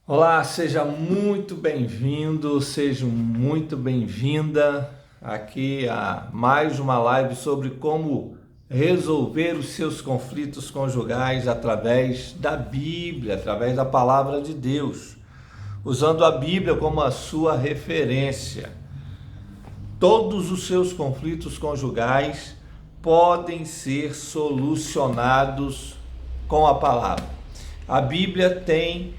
Olá, seja muito bem-vindo, seja muito bem-vinda aqui a mais uma live sobre como resolver os seus conflitos conjugais através da Bíblia, através da palavra de Deus, usando a Bíblia como a sua referência. Todos os seus conflitos conjugais podem ser solucionados com a palavra. A Bíblia tem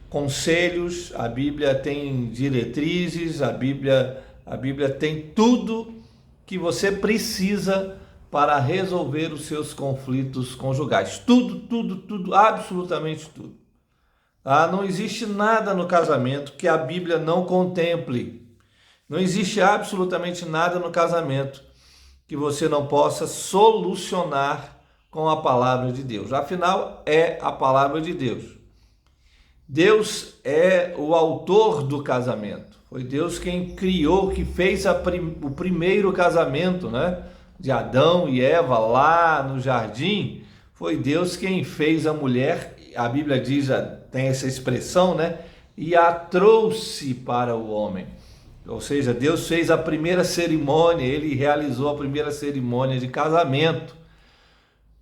conselhos, a Bíblia tem diretrizes, a Bíblia tem tudo que você precisa para resolver os seus conflitos conjugais. Tudo, absolutamente tudo. Não existe nada no casamento que a Bíblia não contemple. Não existe absolutamente nada no casamento que você não possa solucionar com a palavra de Deus. Afinal, é a palavra de Deus. Deus é o autor do casamento. Foi Deus quem criou, que fez o primeiro casamento, né? De Adão e Eva lá no jardim. Foi Deus quem fez a mulher. A Bíblia diz, tem essa expressão, né? E a trouxe para o homem. Ou seja, Deus fez a primeira cerimônia, ele realizou a primeira cerimônia de casamento.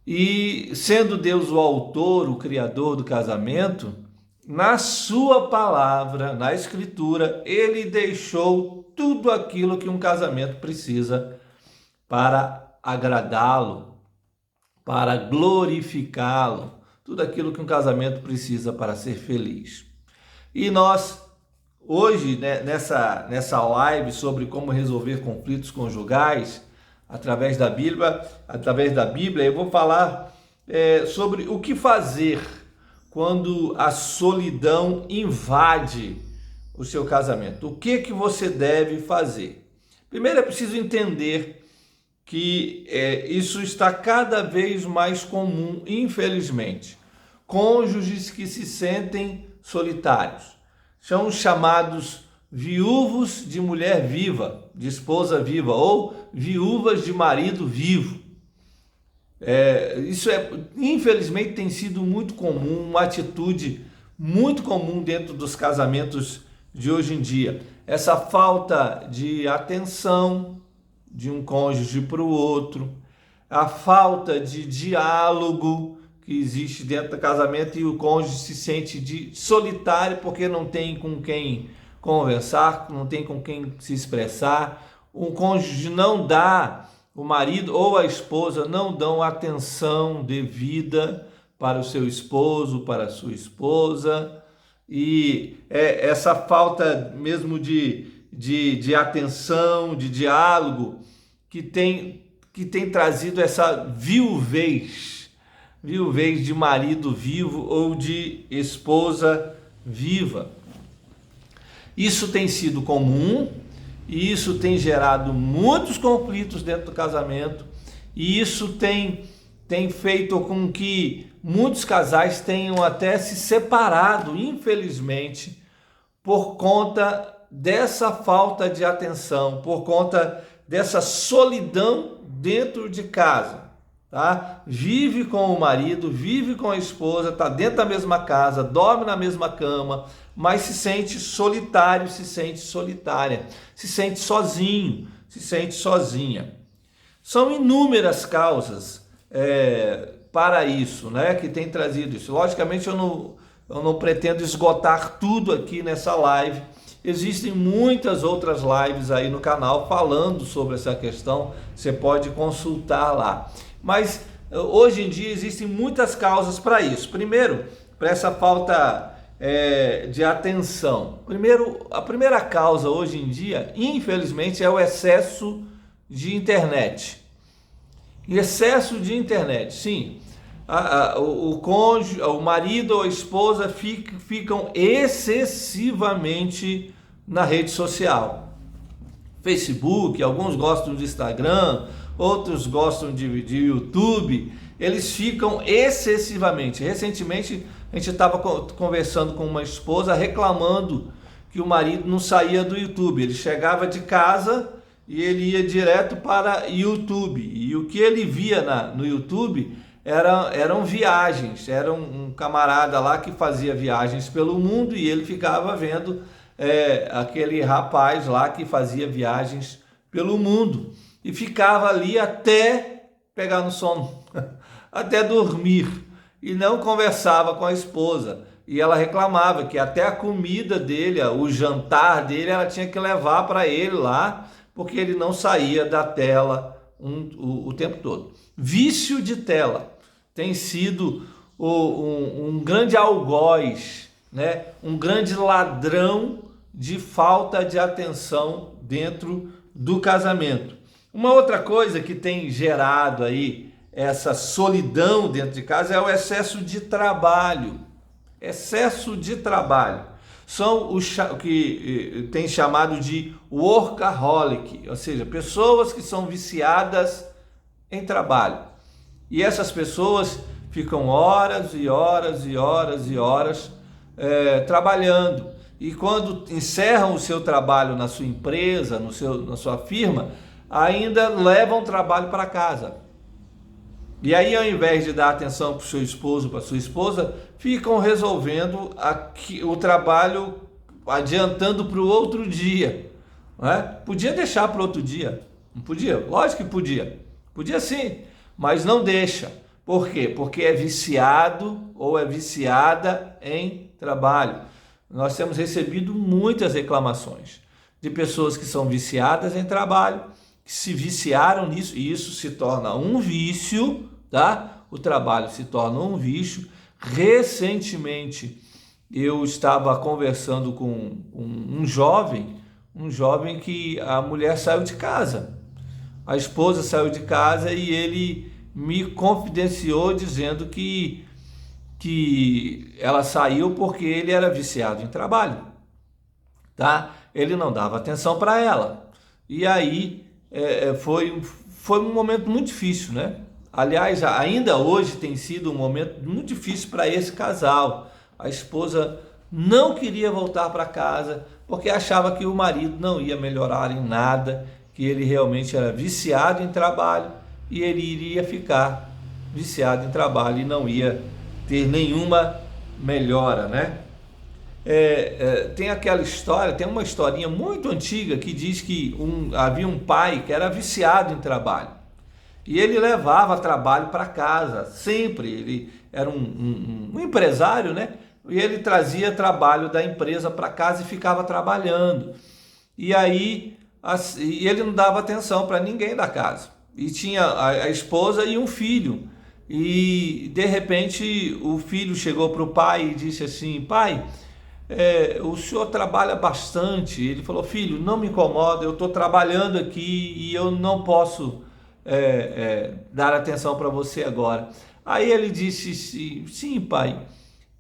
E sendo Deus o autor, o criador do casamento, na sua palavra, na escritura, ele deixou tudo aquilo que um casamento precisa para agradá-lo, para glorificá-lo, tudo aquilo que um casamento precisa para ser feliz. E nós, hoje, né, nessa live sobre como resolver conflitos conjugais, através da Bíblia, eu vou falar sobre o que fazer quando a solidão invade o seu casamento. O que você deve fazer? Primeiro é preciso entender que isso está cada vez mais comum, infelizmente. Cônjuges que se sentem solitários. São chamados viúvos de mulher viva, de esposa viva, ou viúvas de marido vivo. Isso infelizmente tem sido muito comum, uma atitude muito comum dentro dos casamentos de hoje em dia. Essa falta de atenção de um cônjuge para o outro, a falta de diálogo que existe dentro do casamento e o cônjuge se sente solitário porque não tem com quem conversar, não tem com quem se expressar. Um cônjuge não dá, o marido ou a esposa não dão atenção devida para o seu esposo, para a sua esposa, e essa falta mesmo de atenção, de diálogo, que tem trazido essa viuvez de marido vivo ou de esposa viva. Isso tem sido comum, e isso tem gerado muitos conflitos dentro do casamento, e isso tem feito com que muitos casais tenham até se separado, infelizmente, por conta dessa falta de atenção, por conta dessa solidão dentro de casa. Tá? Vive com o marido, vive com a esposa, está dentro da mesma casa, dorme na mesma cama, mas se sente solitário, se sente solitária, se sente sozinho, se sente sozinha. São inúmeras causas para isso, né, que tem trazido isso. Logicamente eu não pretendo esgotar tudo aqui nessa live. Existem muitas outras lives aí no canal falando sobre essa questão, você pode consultar lá. Mas hoje em dia existem muitas causas para isso. Primeiro, para essa falta de atenção. A primeira causa hoje em dia, infelizmente, é o excesso de internet. Excesso de internet, sim. O cônjuge, o marido ou a esposa ficam excessivamente na rede social. Facebook, alguns gostam de Instagram, outros gostam de YouTube, eles ficam excessivamente. Recentemente a gente estava conversando com uma esposa reclamando que o marido não saía do YouTube. Ele chegava de casa e ele ia direto para YouTube. E o que ele via no YouTube eram viagens, era um camarada lá que fazia viagens pelo mundo e ele ficava vendo aquele rapaz lá que fazia viagens pelo mundo e ficava ali até pegar no sono, até dormir, e não conversava com a esposa. E ela reclamava que até a comida dele, o jantar dele, ela tinha que levar para ele lá, porque ele não saía da tela o tempo todo. Vício de tela tem sido um grande algoz, né? Um grande ladrão de falta de atenção dentro do casamento. Uma outra coisa que tem gerado aí essa solidão dentro de casa é o excesso de trabalho. Excesso de trabalho. São o que tem chamado de workaholic, ou seja, pessoas que são viciadas em trabalho. E essas pessoas ficam horas e horas e horas e horas trabalhando. E quando encerram o seu trabalho na sua empresa, na sua firma, ainda levam o trabalho para casa. E aí, ao invés de dar atenção para o seu esposo, para a sua esposa, ficam resolvendo o trabalho, adiantando para o outro dia. Não é? Podia deixar para o outro dia. Não podia? Lógico que podia. Podia sim, mas não deixa. Por quê? Porque é viciado ou é viciada em trabalho. Nós temos recebido muitas reclamações de pessoas que são viciadas em trabalho, que se viciaram nisso, e isso se torna um vício, tá? O trabalho se torna um vício. Recentemente, eu estava conversando com um jovem que a mulher saiu de casa. A esposa saiu de casa e ele me confidenciou dizendo que ela saiu porque ele era viciado em trabalho, tá? Ele não dava atenção para ela. E aí foi um momento muito difícil, né? Aliás, ainda hoje tem sido um momento muito difícil para esse casal. A esposa não queria voltar para casa porque achava que o marido não ia melhorar em nada, que ele realmente era viciado em trabalho e ele iria ficar viciado em trabalho e não ia ter nenhuma melhora, né? Tem aquela história, tem uma historinha muito antiga que diz que havia um pai que era viciado em trabalho e ele levava trabalho para casa, sempre. Ele era um empresário, né? E ele trazia trabalho da empresa para casa e ficava trabalhando. E aí ele não dava atenção para ninguém da casa. E tinha a esposa e um filho. E de repente o filho chegou para o pai e disse assim: pai, o senhor trabalha bastante. Ele falou: filho, não me incomoda, eu estou trabalhando aqui e eu não posso dar atenção para você agora. Aí ele disse: sim, pai,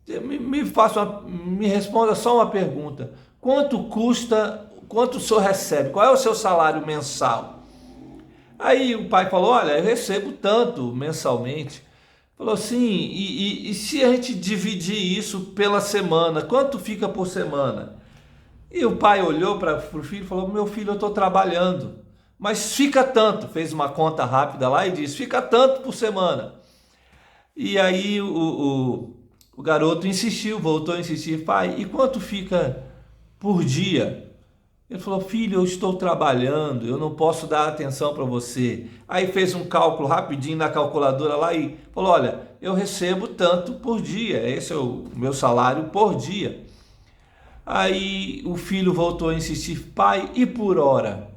me responda só uma pergunta: quanto custa, quanto o senhor recebe, qual é o seu salário mensal? Aí o pai falou: olha, eu recebo tanto mensalmente. Falou assim: e se a gente dividir isso pela semana, quanto fica por semana? E o pai olhou para o filho e falou: meu filho, eu estou trabalhando, mas fica tanto. Fez uma conta rápida lá e disse: fica tanto por semana. E aí o garoto insistiu, voltou a insistir: pai, e quanto fica por dia? Ele falou: filho, eu estou trabalhando, eu não posso dar atenção para você. Aí fez um cálculo rapidinho na calculadora lá e falou: olha, eu recebo tanto por dia, esse é o meu salário por dia. Aí o filho voltou a insistir: pai, e por hora?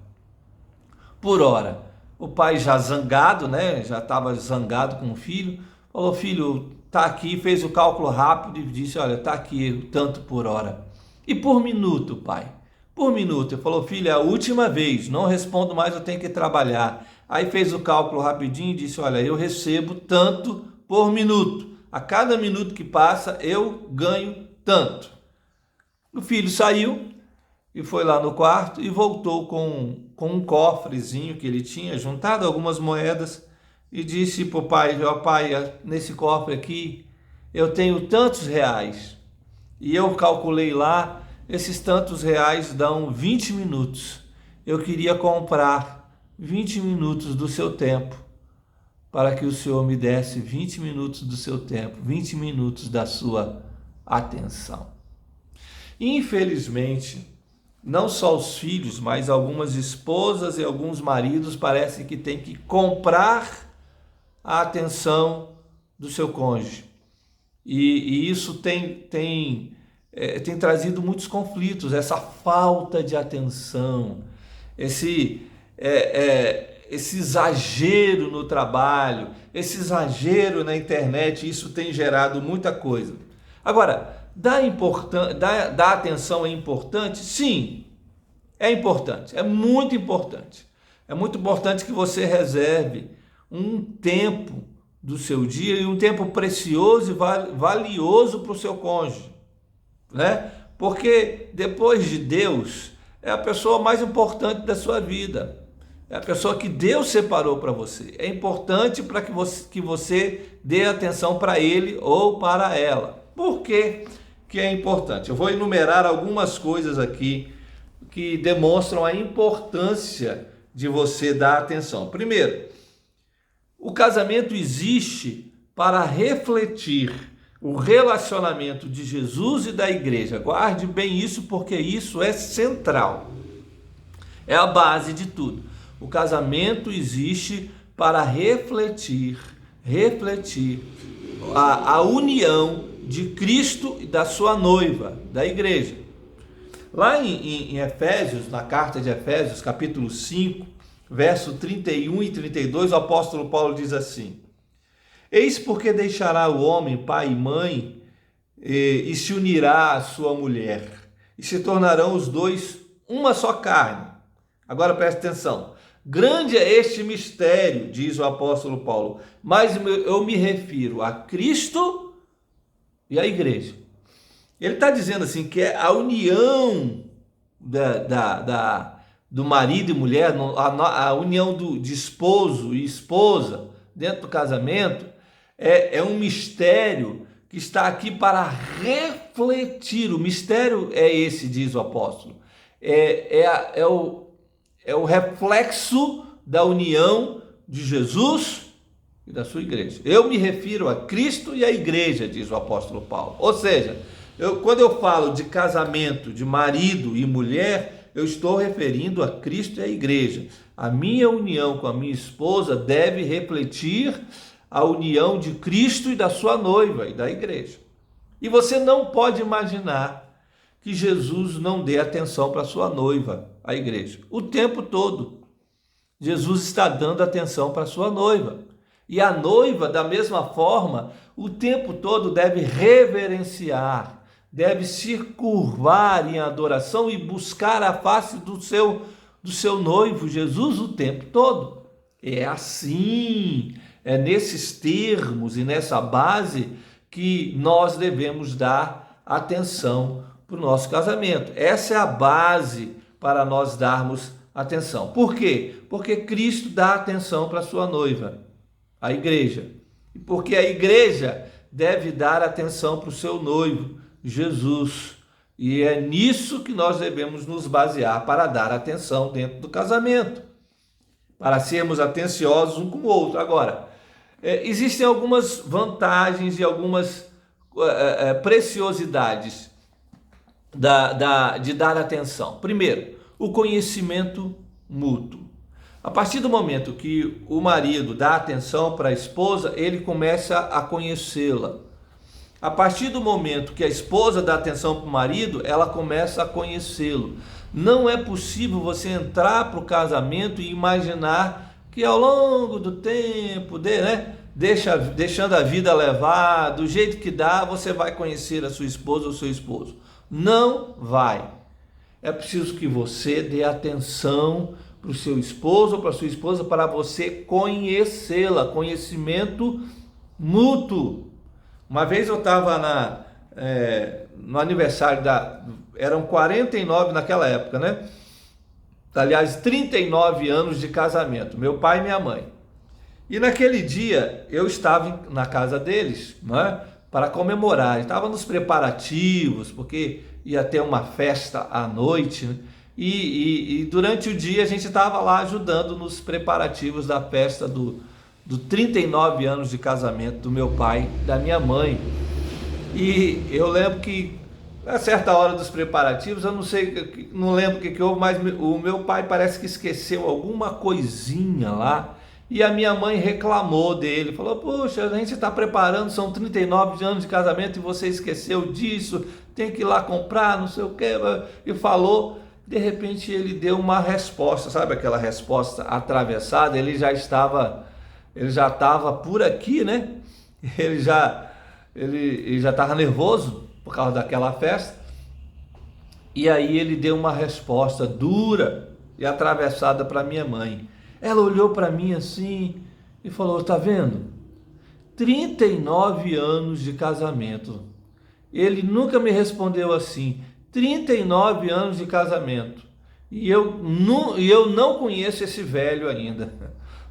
Por hora. O pai já zangado, né? Já estava zangado com o filho, falou: filho, tá aqui, fez o cálculo rápido e disse: olha, tá aqui, tanto por hora. E por minuto, pai? Por minuto. Ele falou: filho, é a última vez, não respondo mais, eu tenho que trabalhar. Aí fez o cálculo rapidinho e disse: olha, eu recebo tanto por minuto. A cada minuto que passa, eu ganho tanto. O filho saiu e foi lá no quarto e voltou com um cofrezinho que ele tinha juntado algumas moedas e disse para o pai: ó pai, nesse cofre aqui eu tenho tantos reais. E eu calculei lá, esses tantos reais dão 20 minutos. Eu queria comprar 20 minutos do seu tempo para que o Senhor me desse 20 minutos do seu tempo, 20 minutos da sua atenção. Infelizmente, não só os filhos, mas algumas esposas e alguns maridos parecem que têm que comprar a atenção do seu cônjuge. E isso tem trazido muitos conflitos, essa falta de atenção, esse exagero no trabalho, esse exagero na internet, isso tem gerado muita coisa. Agora, dar atenção é importante? Sim, é importante, é muito importante. É muito importante que você reserve um tempo do seu dia e um tempo precioso e valioso para o seu cônjuge, né? Porque depois de Deus, é a pessoa mais importante da sua vida. É a pessoa que Deus separou para você. É importante para que você dê atenção para ele ou para ela. Por que é importante? Eu vou enumerar algumas coisas aqui que demonstram a importância de você dar atenção. Primeiro, o casamento existe para refletir o relacionamento de Jesus e da igreja. Guarde bem isso, porque isso é central. É a base de tudo. O casamento existe para refletir a união de Cristo e da sua noiva, da igreja. Lá em Efésios, na carta de Efésios, capítulo 5, verso 31 e 32, o apóstolo Paulo diz assim: eis porque deixará o homem pai e mãe e se unirá à sua mulher, e se tornarão os dois uma só carne. Agora preste atenção. Grande é este mistério, diz o apóstolo Paulo, mas eu me refiro a Cristo e a igreja. Ele está dizendo assim que é a união do marido e mulher, a união de esposo e esposa dentro do casamento, é um mistério que está aqui para refletir. O mistério é esse, diz o apóstolo. É o reflexo da união de Jesus e da sua igreja. Eu me refiro a Cristo e a igreja, diz o apóstolo Paulo. Ou seja, quando eu falo de casamento, de marido e mulher, eu estou referindo a Cristo e a igreja. A minha união com a minha esposa deve refletir a união de Cristo e da sua noiva e da igreja. E você não pode imaginar que Jesus não dê atenção para a sua noiva, a igreja. O tempo todo, Jesus está dando atenção para a sua noiva. E a noiva, da mesma forma, o tempo todo deve reverenciar, deve se curvar em adoração e buscar a face do seu noivo, Jesus, o tempo todo. É assim, é nesses termos e nessa base que nós devemos dar atenção para o nosso casamento. Essa é a base para nós darmos atenção. Por quê? Porque Cristo dá atenção para a sua noiva, a igreja. E porque a igreja deve dar atenção para o seu noivo, Jesus. E é nisso que nós devemos nos basear para dar atenção dentro do casamento, para sermos atenciosos um com o outro. Agora, existem algumas vantagens e algumas preciosidades de dar atenção. Primeiro, o conhecimento mútuo. A partir do momento que o marido dá atenção para a esposa, ele começa a conhecê-la. A partir do momento que a esposa dá atenção para o marido, ela começa a conhecê-lo. Não é possível você entrar para o casamento e imaginar que ao longo do tempo, deixando a vida levar, do jeito que dá, você vai conhecer a sua esposa ou seu esposo. Não vai. É preciso que você dê atenção para o seu esposo ou para a sua esposa para você conhecê-la, conhecimento mútuo. Uma vez eu estava no aniversário eram 49 naquela época, né? Aliás, 39 anos de casamento, meu pai e minha mãe. E naquele dia eu estava na casa deles, né, para comemorar. Estava nos preparativos, porque ia ter uma festa à noite, né? E durante o dia a gente estava lá ajudando nos preparativos da festa dos 39 anos de casamento do meu pai e da minha mãe. E eu lembro que a certa hora dos preparativos, eu não sei, não lembro o que houve, mas o meu pai parece que esqueceu alguma coisinha lá. E a minha mãe reclamou dele, falou: poxa, a gente está preparando, são 39 anos de casamento e você esqueceu disso, tem que ir lá comprar, não sei o que, e falou. De repente ele deu uma resposta, sabe aquela resposta atravessada? Ele já estava por aqui, né? Ele já estava nervoso por causa daquela festa. E aí ele deu uma resposta dura e atravessada para minha mãe. Ela olhou para mim assim e falou: tá vendo? 39 anos de casamento. Ele nunca me respondeu assim. 39 anos de casamento. E eu não conheço esse velho ainda.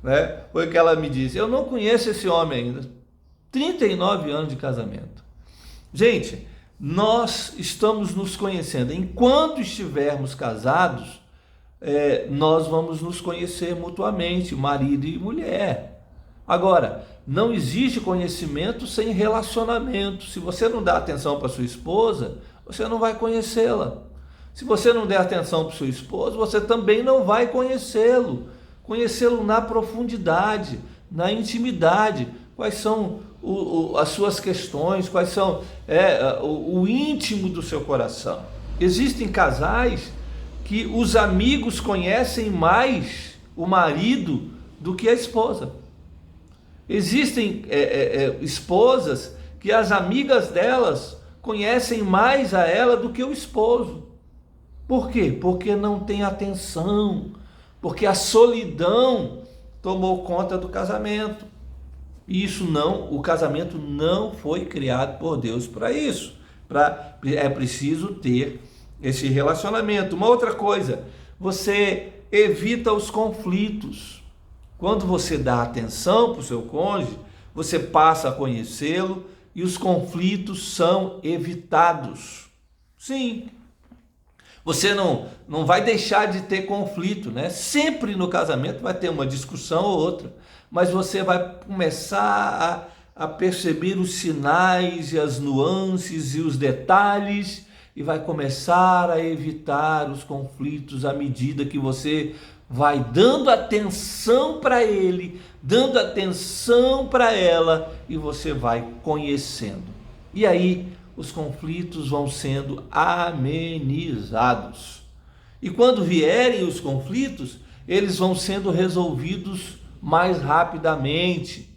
Né? Foi o que ela me disse. Eu não conheço esse homem ainda. 39 anos de casamento. Gente, nós estamos nos conhecendo. Enquanto estivermos casados, nós vamos nos conhecer mutuamente, marido e mulher. Agora, não existe conhecimento sem relacionamento. Se você não dá atenção para sua esposa, você não vai conhecê-la. Se você não der atenção para o seu esposo, você também não vai conhecê-lo. Conhecê-lo na profundidade, na intimidade. Quais são as suas questões, quais são o íntimo do seu coração. Existem casais que os amigos conhecem mais o marido do que a esposa. Existem esposas que as amigas delas conhecem mais a ela do que o esposo. Por quê? Porque não tem atenção, porque a solidão tomou conta do casamento. O casamento não foi criado por Deus para isso. É preciso ter esse relacionamento. Uma outra coisa, você evita os conflitos. Quando você dá atenção para o seu cônjuge, você passa a conhecê-lo e os conflitos são evitados. Sim, você não vai deixar de ter conflito, né? Sempre no casamento vai ter uma discussão ou outra, mas você vai começar a perceber os sinais e as nuances e os detalhes e vai começar a evitar os conflitos à medida que você vai dando atenção para ele, dando atenção para ela e você vai conhecendo. E aí os conflitos vão sendo amenizados. E quando vierem os conflitos, eles vão sendo resolvidos mais rapidamente.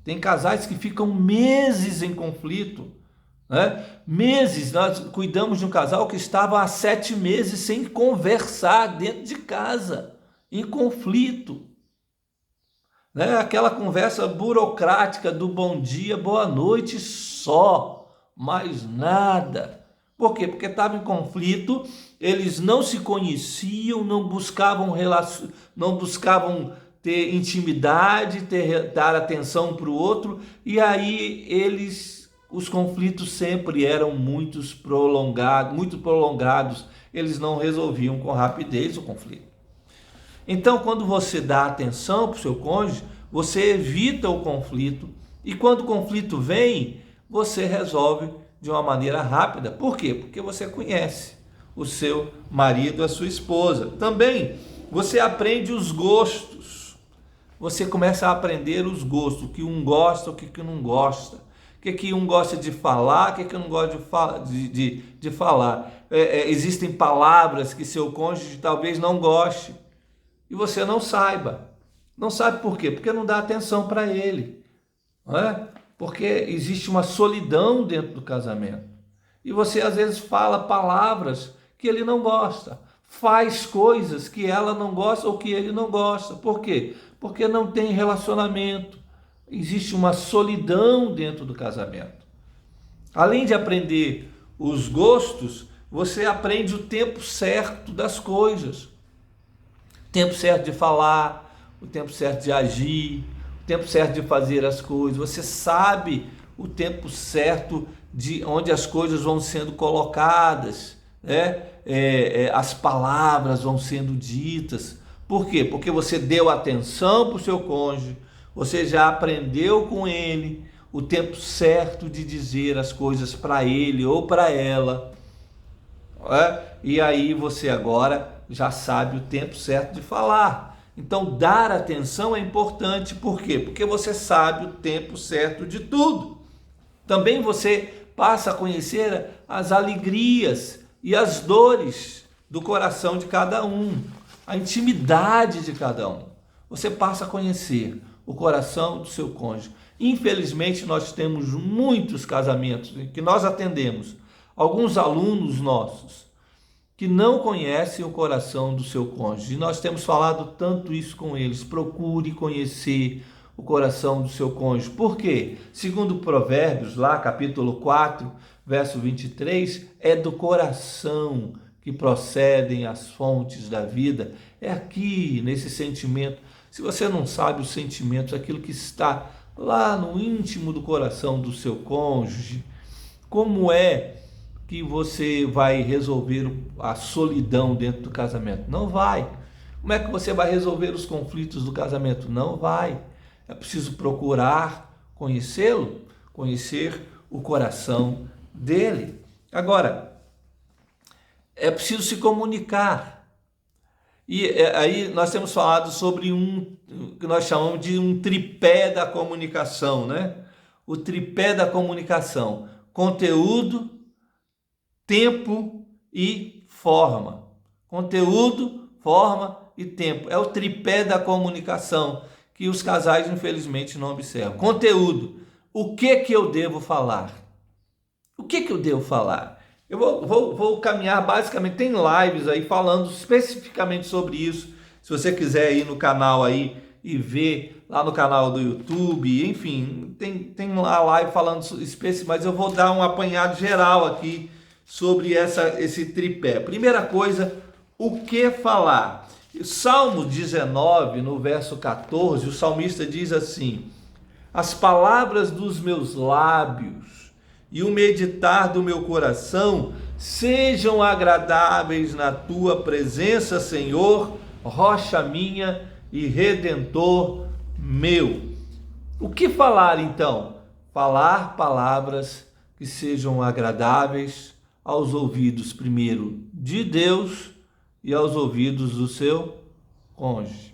Tem casais que ficam meses em conflito, né? Meses. Nós cuidamos de um casal que estava há 7 meses sem conversar dentro de casa, em conflito, né? Aquela conversa burocrática do bom dia, boa noite só, mais nada. Por quê? Porque estava em conflito, eles não se conheciam, não buscavam ter intimidade, dar atenção para o outro, e aí os conflitos sempre eram muito prolongados, eles não resolviam com rapidez o conflito. Então, quando você dá atenção para o seu cônjuge, você evita o conflito, e quando o conflito vem, você resolve de uma maneira rápida. Por quê? Porque você conhece o seu marido, a sua esposa. Também você aprende os gostos. Você começa a aprender os gostos, o que um gosta, o que não gosta. O que um gosta de falar, o que não gosta de falar. Existem palavras que seu cônjuge talvez não goste. E você não saiba. Não sabe por quê? Porque não dá atenção para ele. Não é? Porque existe uma solidão dentro do casamento. E você às vezes fala palavras que ele não gosta. Faz coisas que ela não gosta ou que ele não gosta. Por quê? Porque não tem relacionamento. Existe uma solidão dentro do casamento. Além de aprender os gostos, você aprende o tempo certo das coisas. O tempo certo de falar, o tempo certo de agir, o tempo certo de fazer as coisas. Você sabe o tempo certo de onde as coisas vão sendo colocadas, né? As palavras vão sendo ditas. Por quê? Porque você deu atenção para o seu cônjuge, você já aprendeu com ele o tempo certo de dizer as coisas para ele ou para ela, e aí você agora já sabe o tempo certo de falar. Então, dar atenção é importante. Por quê? Porque você sabe o tempo certo de tudo. Também você passa a conhecer as alegrias e as dores do coração de cada um, a intimidade de cada um. Você passa a conhecer o coração do seu cônjuge. Infelizmente, nós temos muitos casamentos em que nós atendemos alguns alunos nossos que não conhecem o coração do seu cônjuge. E nós temos falado tanto isso com eles. Procure conhecer o coração do seu cônjuge. Por quê? Segundo Provérbios, lá capítulo 4, verso 23, é do coração que procedem as fontes da vida. É aqui, nesse sentimento. Se você não sabe os sentimentos, aquilo que está lá no íntimo do coração do seu cônjuge, como é que você vai resolver a solidão dentro do casamento? Não vai. Como é que você vai resolver os conflitos do casamento? Não vai. É preciso procurar conhecê-lo, conhecer o coração dele. Agora, é preciso se comunicar. E aí nós temos falado sobre que nós chamamos de um tripé da comunicação, né? O tripé da comunicação: conteúdo, tempo e forma. Conteúdo, forma e tempo. É o tripé da comunicação que os casais, infelizmente, não observam. Conteúdo. O que eu devo falar? O que eu devo falar? Eu vou caminhar basicamente, tem lives aí falando especificamente sobre isso. Se você quiser ir no canal aí e ver lá no canal do YouTube, enfim, tem lá live falando específico, mas eu vou dar um apanhado geral aqui sobre esse tripé. Primeira coisa, o que falar? Salmo 19, no verso 14, o salmista diz assim: as palavras dos meus lábios e o meditar do meu coração sejam agradáveis na tua presença, Senhor, rocha minha e redentor meu. O que falar então? Falar palavras que sejam agradáveis aos ouvidos, primeiro, de Deus e aos ouvidos do seu cônjuge.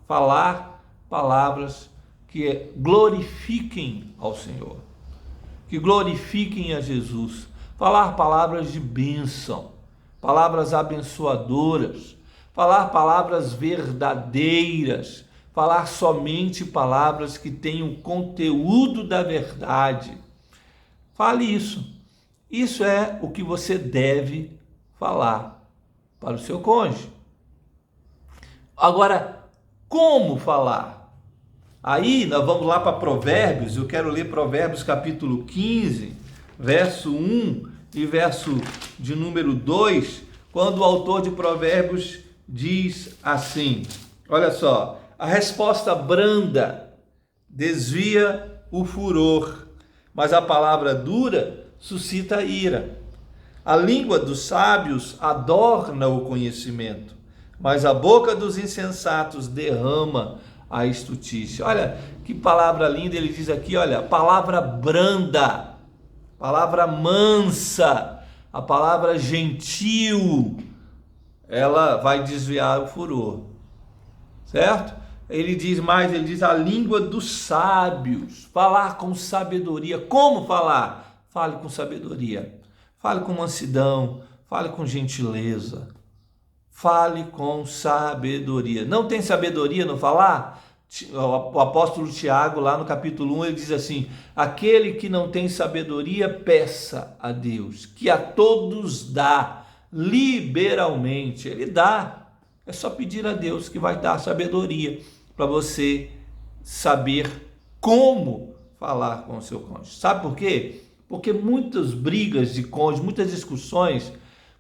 Falar palavras que glorifiquem ao Senhor, que glorifiquem a Jesus. Falar palavras de bênção, palavras abençoadoras, falar palavras verdadeiras, falar somente palavras que tenham conteúdo da verdade. Fale isso. Isso é o que você deve falar para o seu cônjuge. Agora, como falar? Aí nós vamos lá para Provérbios. Eu quero ler Provérbios capítulo 15, verso 1 e verso de número 2, quando o autor de Provérbios diz assim, olha só: a resposta branda desvia o furor, mas a palavra dura suscita ira. A língua dos sábios adorna o conhecimento, mas a boca dos insensatos derrama a estutícia. Olha que palavra linda, ele diz aqui, olha, palavra branda, palavra mansa, a palavra gentil, ela vai desviar o furor, certo? Ele diz mais, ele diz a língua dos sábios, falar com sabedoria. Como falar? Fale com sabedoria, fale com mansidão, fale com gentileza, fale com sabedoria. Não tem sabedoria no falar? O apóstolo Tiago, lá no capítulo 1, ele diz assim: aquele que não tem sabedoria, peça a Deus, que a todos dá liberalmente. Ele dá, é só pedir a Deus que vai dar sabedoria para você saber como falar com o seu cônjuge. Sabe por quê? Porque muitas brigas de cônjuge, muitas discussões,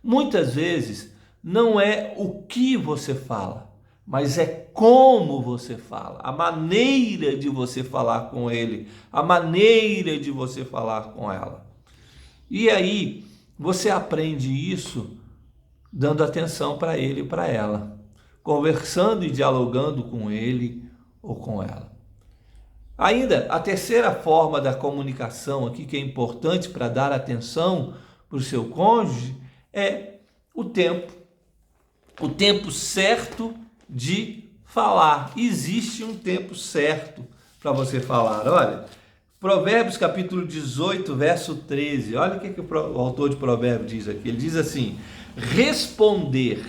muitas vezes não é o que você fala, mas é como você fala, a maneira de você falar com ele, a maneira de você falar com ela. E aí você aprende isso dando atenção para ele e para ela, conversando e dialogando com ele ou com ela. Ainda, a terceira forma da comunicação aqui, que é importante para dar atenção para o seu cônjuge, é o tempo. O tempo certo de falar. Existe um tempo certo para você falar. Olha, Provérbios capítulo 18, verso 13. Olha o que o autor de Provérbios diz aqui. Ele diz assim: responder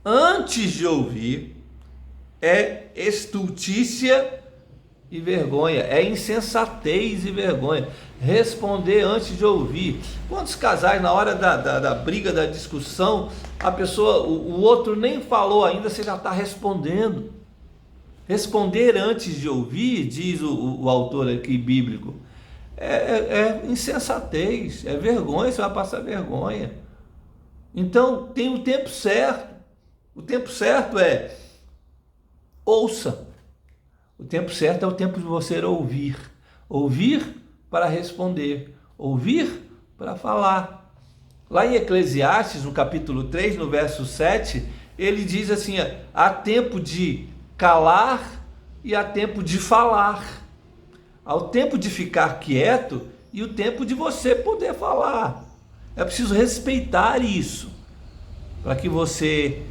antes de ouvir é estultícia e vergonha, é insensatez e vergonha. Responder antes de ouvir. Quantos casais, na hora da briga, da discussão, a pessoa, o outro nem falou ainda, você já está respondendo. Responder antes de ouvir, diz o autor aqui bíblico, é insensatez, é vergonha, você vai passar vergonha. Então, tem o tempo certo. O tempo certo é ouça. O tempo certo é o tempo de você ouvir. Ouvir para responder. Ouvir para falar. Lá em Eclesiastes, no capítulo 3, no verso 7, ele diz assim: há tempo de calar e há tempo de falar. Há o tempo de ficar quieto e o tempo de você poder falar. É preciso respeitar isso, para que você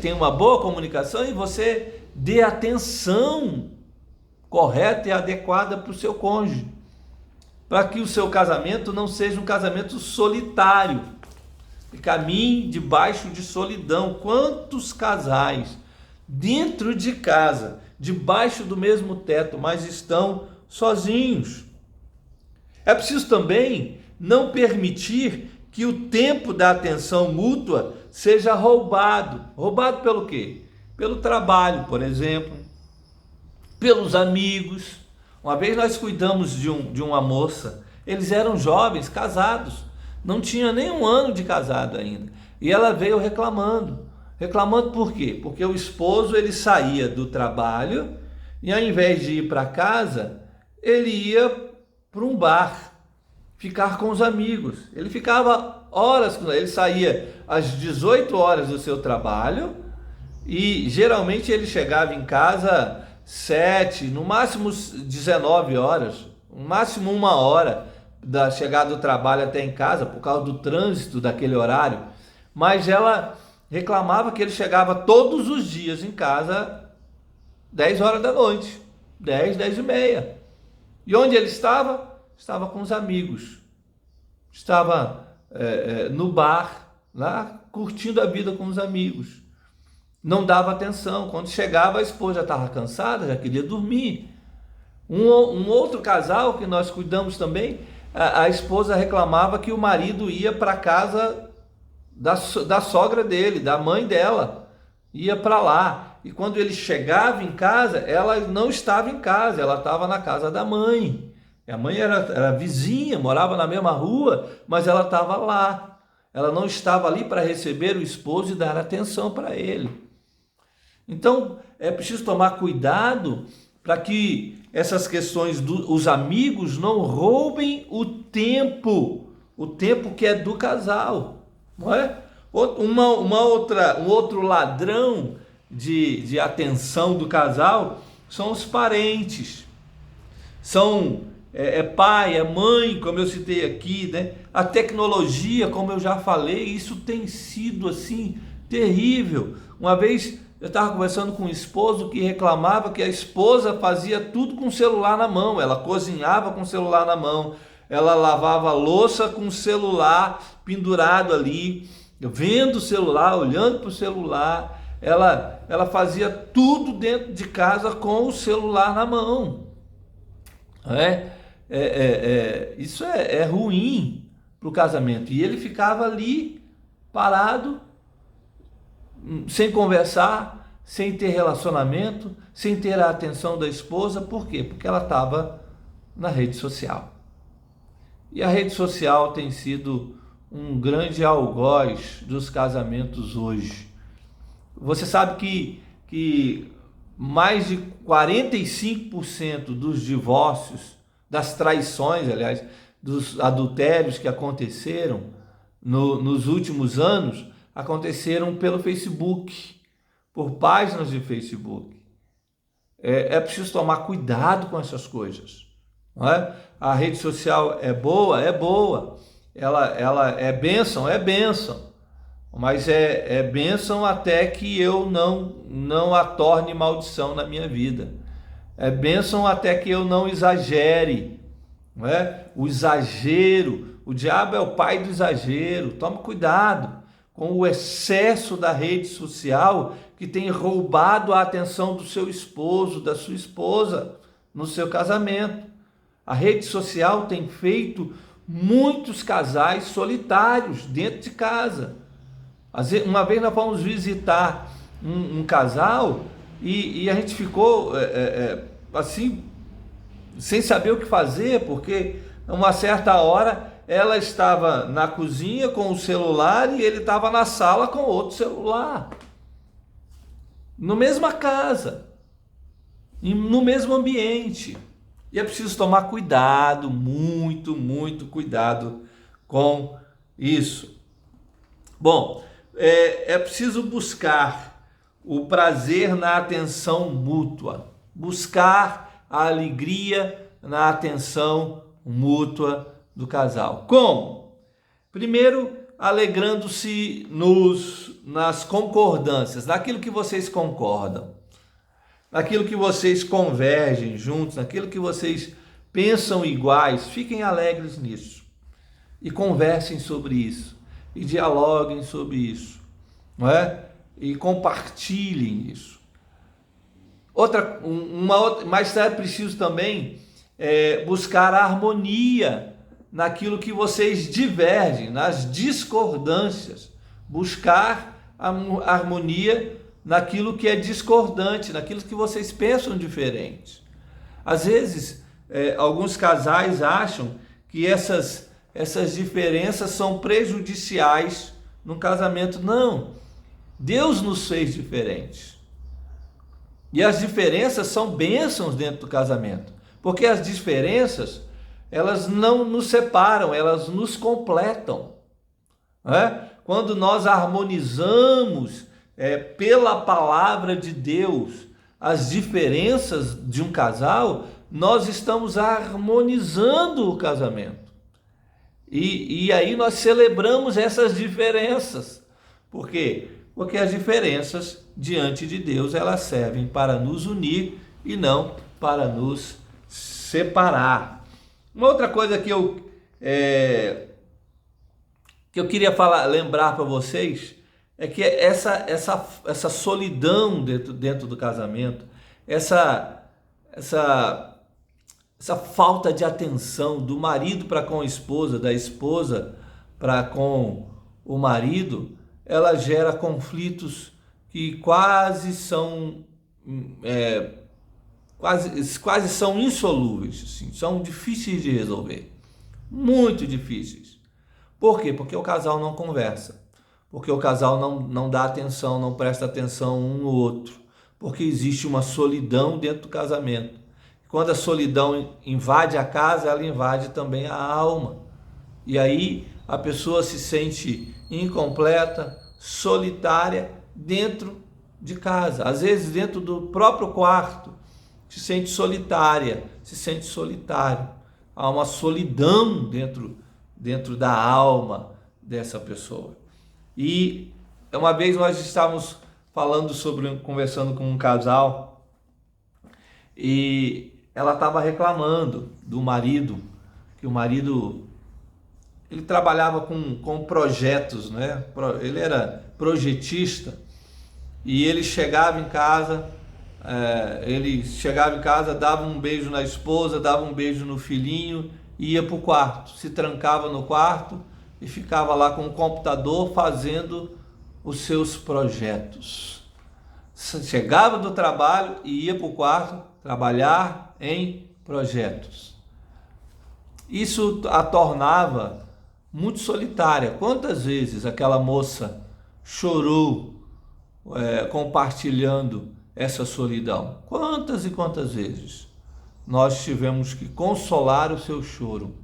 tenha uma boa comunicação e você dê atenção correta e adequada para o seu cônjuge, para que o seu casamento não seja um casamento solitário, e caminhe debaixo de solidão. Quantos casais dentro de casa, debaixo do mesmo teto, mas estão sozinhos? É preciso também não permitir que o tempo da atenção mútua seja roubado. Roubado pelo quê? Pelo trabalho, por exemplo, pelos amigos. Uma vez nós cuidamos de uma moça, eles eram jovens, casados, não tinha nem um ano de casado ainda, e ela veio reclamando. Reclamando por quê? Porque o esposo, ele saía do trabalho e ao invés de ir para casa, ele ia para um bar, ficar com os amigos. Ele ficava horas, ele saía às 18 horas do seu trabalho e geralmente ele chegava em casa 7, no máximo 19 horas, no máximo 1 hora da chegada do trabalho até em casa, por causa do trânsito daquele horário. Mas ela reclamava que ele chegava todos os dias em casa 10 horas da noite, 10, 10 e meia. E onde ele estava? Estava com os amigos, estava no bar, lá curtindo a vida com os amigos. Não dava atenção. Quando chegava, a esposa já estava cansada, já queria dormir. Um outro casal que nós cuidamos também, a esposa reclamava que o marido ia para a casa da sogra dele, da mãe dela, ia para lá. E quando ele chegava em casa, ela não estava em casa, ela estava na casa da mãe. E a mãe era vizinha, morava na mesma rua, mas ela estava lá. Ela não estava ali para receber o esposo e dar atenção para ele. Então, é preciso tomar cuidado para que essas questões os amigos não roubem o tempo que é do casal, não é? Um outro ladrão de atenção do casal são os parentes, são pai, mãe, como eu citei aqui, né? A tecnologia, como eu já falei, isso tem sido assim terrível. Uma vez eu estava conversando com um esposo que reclamava que a esposa fazia tudo com o celular na mão. Ela cozinhava com o celular na mão, ela lavava a louça com o celular pendurado ali, vendo o celular, olhando para o celular. Ela fazia tudo dentro de casa com o celular na mão. Isso é ruim para o casamento. E ele ficava ali parado, sem conversar, sem ter relacionamento, sem ter a atenção da esposa. Por quê? Porque ela estava na rede social. E a rede social tem sido um grande algoz dos casamentos hoje. Você sabe que mais de 45% dos divórcios, das traições, aliás, dos adultérios que aconteceram nos últimos anos, aconteceram pelo Facebook, por páginas de Facebook. é preciso tomar cuidado com essas coisas, não é? A rede social é boa, ela é bênção, mas é bênção até que eu não a torne maldição na minha vida. É bênção até que eu não exagere, não é? O exagero, o diabo é o pai do exagero. Tome cuidado com o excesso da rede social que tem roubado a atenção do seu esposo, da sua esposa no seu casamento. A rede social tem feito muitos casais solitários dentro de casa. Uma vez nós fomos visitar um casal e a gente ficou assim, sem saber o que fazer, porque a uma certa hora ela estava na cozinha com o celular e ele estava na sala com outro celular. Na mesma casa, no mesmo ambiente. E é preciso tomar cuidado, muito cuidado com isso. Bom, é preciso buscar o prazer na atenção mútua, buscar a alegria na atenção mútua do casal. Como? Primeiro, alegrando-se nas concordâncias, naquilo que vocês concordam, naquilo que vocês convergem juntos, naquilo que vocês pensam iguais. Fiquem alegres nisso e conversem sobre isso e dialoguem sobre isso, não é? E compartilhem isso. Mais tarde, preciso também buscar a harmonia naquilo que vocês divergem, nas discordâncias. Buscar a harmonia naquilo que é discordante, naquilo que vocês pensam diferente. Às vezes, alguns casais acham que essas diferenças são prejudiciais no casamento. Não, Deus nos fez diferentes. E as diferenças são bênçãos dentro do casamento, porque as diferenças, elas não nos separam, elas nos completam. Quando nós harmonizamos pela palavra de Deus as diferenças de um casal, nós estamos harmonizando o casamento. E aí nós celebramos essas diferenças. Por quê? Porque as diferenças diante de Deus, elas servem para nos unir e não para nos separar. Uma outra coisa que eu queria lembrar para vocês é que essa solidão dentro do casamento, essa falta de atenção do marido para com a esposa, da esposa para com o marido, ela gera conflitos que quase são insolúveis, assim, são difíceis de resolver, muito difíceis. Por quê? Porque o casal não conversa, porque o casal não dá atenção, não presta atenção um no outro, porque existe uma solidão dentro do casamento. Quando a solidão invade a casa, ela invade também a alma, e aí a pessoa se sente incompleta, solitária dentro de casa, às vezes dentro do próprio quarto, se sente solitária, se sente solitário. Há uma solidão dentro da alma dessa pessoa. E uma vez nós estávamos conversando com um casal, e ela estava reclamando do marido, que o marido, ele trabalhava com projetos, né? Ele era projetista, e ele chegava em casa, dava um beijo na esposa, dava um beijo no filhinho, e ia para o quarto, se trancava no quarto e ficava lá com o computador fazendo os seus projetos. Chegava do trabalho e ia para o quarto trabalhar em projetos. Isso a tornava muito solitária. Quantas vezes aquela moça chorou compartilhando essa solidão? Quantas e quantas vezes nós tivemos que consolar o seu choro,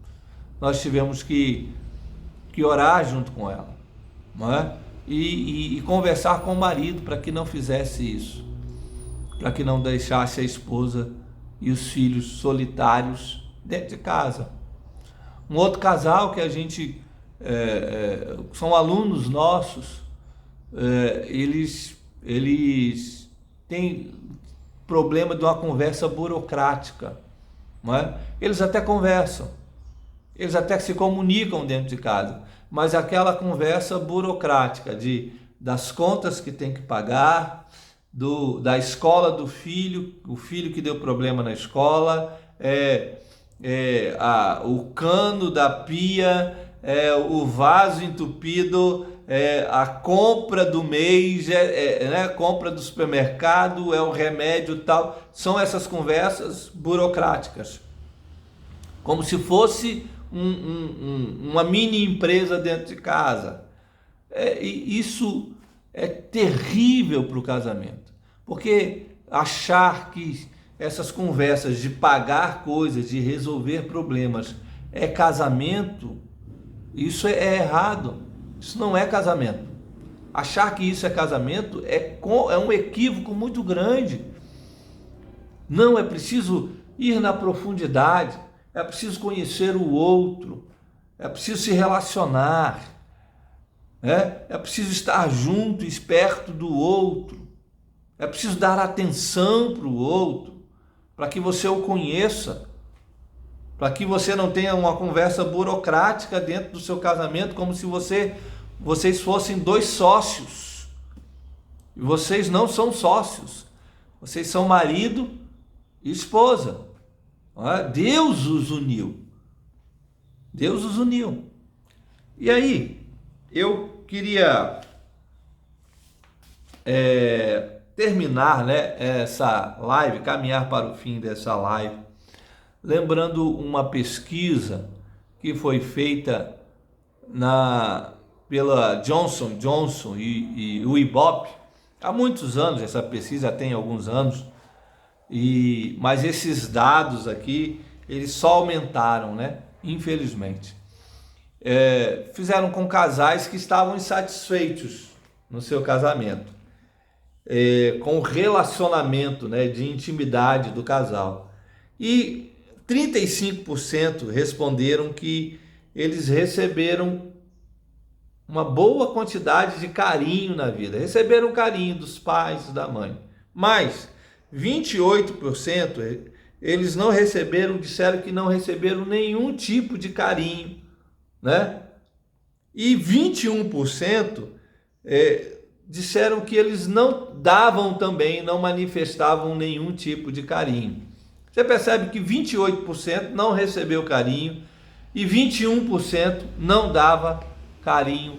nós tivemos que orar junto com ela, não é? E conversar com o marido para que não fizesse isso. para que não deixasse a esposa e os filhos solitários dentro de casa. Um outro casal que a gente são alunos nossos, eles têm problema de uma conversa burocrática, não é? Eles até conversam, eles até se comunicam dentro de casa, mas aquela conversa burocrática das contas que tem que pagar, da escola do filho, o filho que deu problema na escola, o cano da pia, o vaso entupido, a compra do mês, compra do supermercado, o remédio tal. São essas conversas burocráticas, como se fosse uma mini empresa dentro de casa. E isso é terrível para o casamento, porque achar que essas conversas de pagar coisas, de resolver problemas, é casamento, isso é errado. Isso não é casamento. Achar que isso é casamento é um equívoco muito grande. Não, é preciso ir na profundidade, é preciso conhecer o outro, é preciso se relacionar, é preciso estar junto, perto do outro, é preciso dar atenção para o outro, para que você o conheça, para que você não tenha uma conversa burocrática dentro do seu casamento, como se vocês fossem dois sócios. E vocês não são sócios, vocês são marido e esposa. Deus os uniu. Deus os uniu. E aí, eu queria terminar, essa live, caminhar para o fim dessa live, lembrando uma pesquisa que foi feita pela Johnson & Johnson e o Ibope há muitos anos. Essa pesquisa tem alguns anos, mas esses dados aqui, eles só aumentaram, infelizmente. Fizeram com casais que estavam insatisfeitos no seu casamento, com o relacionamento, de intimidade do casal. E 35% responderam que eles receberam uma boa quantidade de carinho na vida, receberam carinho dos pais e da mãe, mas 28% eles não receberam, disseram que não receberam nenhum tipo de carinho, e 21% disseram que eles não davam também, não manifestavam nenhum tipo de carinho. Você percebe que 28% não recebeu carinho e 21% não dava carinho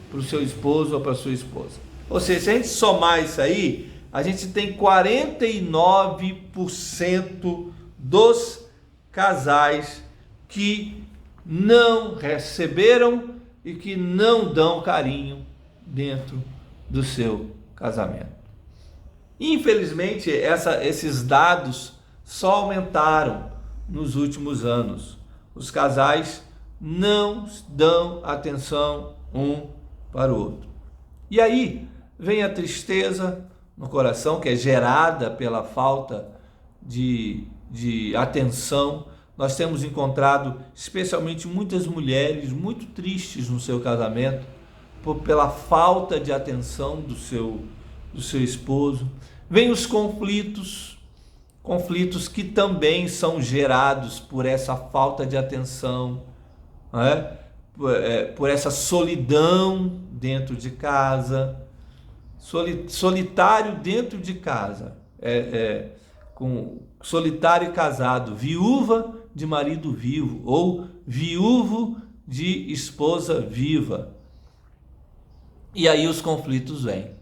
para o seu esposo ou para a sua esposa. Ou seja, se a gente somar isso aí, a gente tem 49% dos casais que não receberam e que não dão carinho dentro do seu casamento. Infelizmente, esses dados só aumentaram nos últimos anos. Os casais não dão atenção um para o outro. E aí vem a tristeza no coração, que é gerada pela falta de atenção. Nós temos encontrado especialmente muitas mulheres muito tristes no seu casamento pela falta de atenção do seu esposo. Vem os conflitos que também são gerados por essa falta de atenção, por essa solidão dentro de casa, solitário dentro de casa, com solitário e casado, viúva de marido vivo ou viúvo de esposa viva. E aí os conflitos vêm.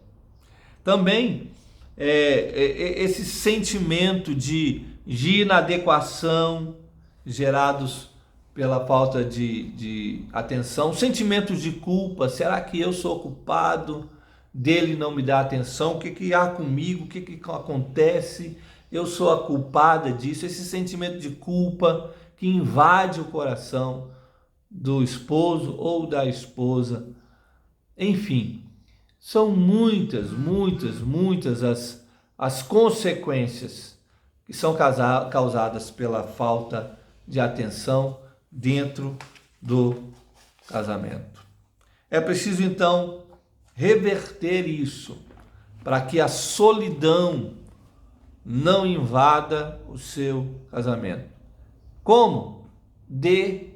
Também esse sentimento de inadequação gerados pela falta de atenção, sentimentos de culpa. Será que eu sou culpado dele não me dar atenção? O que há comigo? O que acontece? Eu sou a culpada disso. Esse sentimento de culpa que invade o coração do esposo ou da esposa. Enfim, são muitas as consequências que são causadas pela falta de atenção dentro do casamento. É preciso, então, reverter isso, para que a solidão não invada o seu casamento. Como? Dê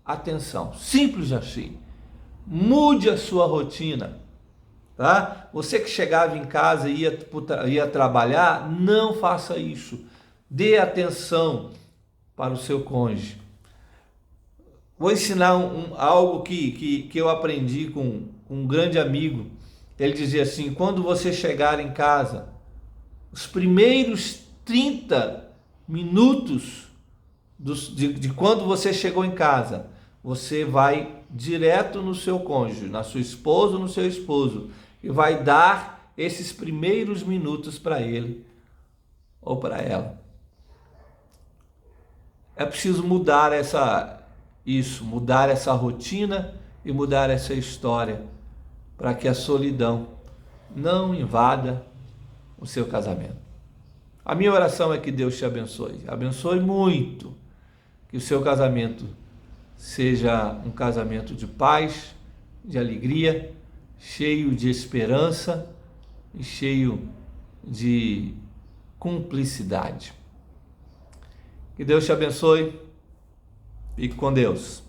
atenção. Simples assim. Mude a sua rotina. Tá? Você que chegava em casa e ia trabalhar, não faça isso. Dê atenção para o seu cônjuge. Vou ensinar algo que eu aprendi com um grande amigo. Ele dizia assim: quando você chegar em casa, os primeiros 30 minutos de quando você chegou em casa, você vai direto no seu cônjuge, na sua esposa ou no seu esposo, e vai dar esses primeiros minutos para ele ou para ela. É preciso mudar mudar essa rotina e mudar essa história, para que a solidão não invada o seu casamento. A minha oração é que Deus te abençoe muito, que o seu casamento seja um casamento de paz, de alegria, cheio de esperança e cheio de cumplicidade. Que Deus te abençoe. Fique com Deus.